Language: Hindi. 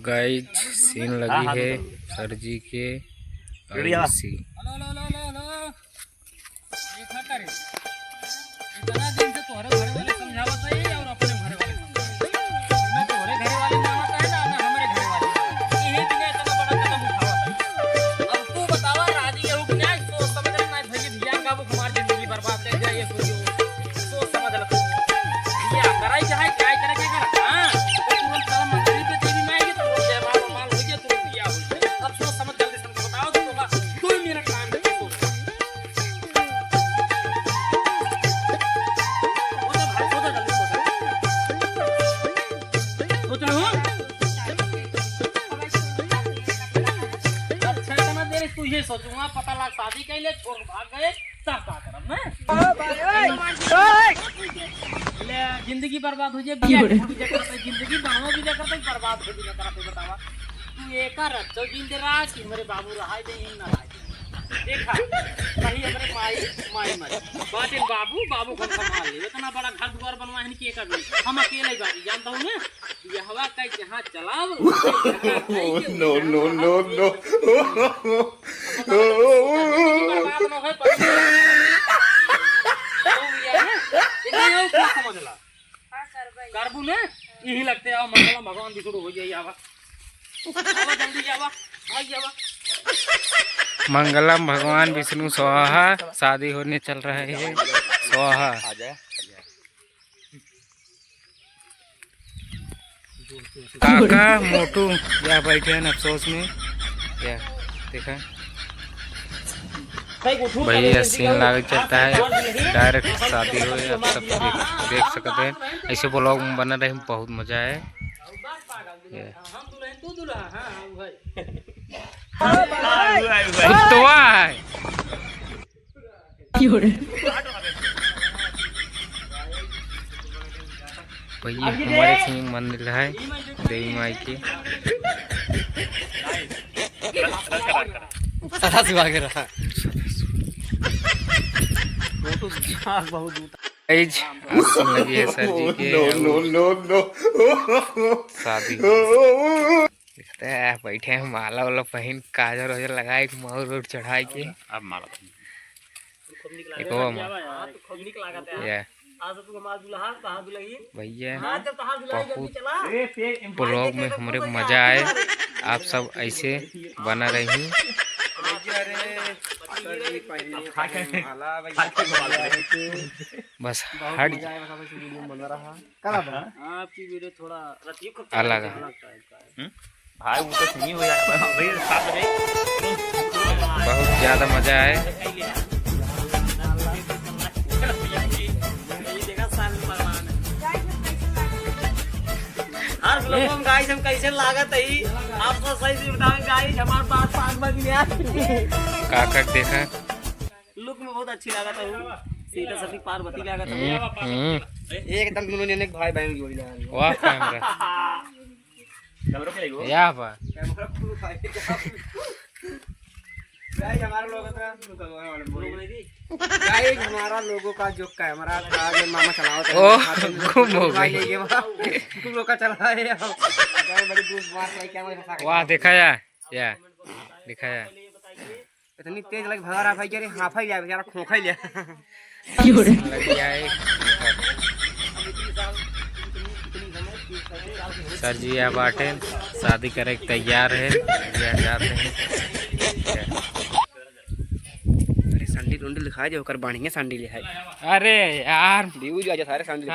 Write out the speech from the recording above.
गाइज सीन लगी है सर जी के आईसी। तुझे सोचूंगा पता लग शादी कैले छोड़ भाग गए तब का करब मैं ले जिंदगी बर्बाद हो जाए जिंदगी बनवा भी करते बर्बाद हो जाए करते बतावा तू एक रचो जिंदराज कि मेरे बाबू रहा दे ना रहा देखा कहीं हमरे माई मरे बाटे बाबू को संभाल ले इतना बड़ा घर द्वार बनवा है कि एक हम अकेले ही बाकी जानता हूं ना ये हवा का जहां चलाओ नो नो नो नो करबू ने यही लगते आओ मंगला भगवान भी शुरू हो जाए आवा जल्दी जावा भाई जावा। मंगलम भगवान विष्णु स्वाहा शादी होने चल रहा है स्वाहा। काका मोटू या बैठे हैं अफसोस में क्या देखा भैया सीन लाग चलता है डायरेक्ट शादी हो आप सब देख सकते हैं। ऐसे ब्लॉग बना रहे बहुत मजा है। कुत्तवा है भैया हमारे सिंह मंदिर है देवी माई की लगी है सर जी के शादी दिखता है बैठे हैं माला वाला पहन काजल वाजल लगाए मोर रोड चढ़ाए के अब माला भैया बहुत ब्लॉग में हमारे मजा आए आप सब ऐसे बना रही बस हट आपकी वीडियो थोड़ा अलग भाई वो तो नहीं हो जाएगा बहुत ज्यादा मजा आए। गाइस हम कैसे लागत है आप तो सही से बताओ गाइस हमारे पास 5 बज गया काका देखा लुक में बहुत अच्छी लागत है सीता सती पार्वती लागत है एकदम दोनों ने भाई बहन की जोड़ी लगा वाह कैमरा या बा गाइस हमारा लोगों का जो कैमरा था ये मामा चलाओ गुम हो गई तुम लोग का चला है बड़ी दूर मार के कैमरा वाह देखा या दिखा या इतनी तेज लग भगा रहा भाई अरे हाफा ही बेचारा खोखा ही लिया लगी आए सर जी या बाटे शादी करे तैयार है जाते हैं। संडी टुंडी लिखा जो कर बाणी संडी लिखा अरे यार व्यूज आ जा सारे संडी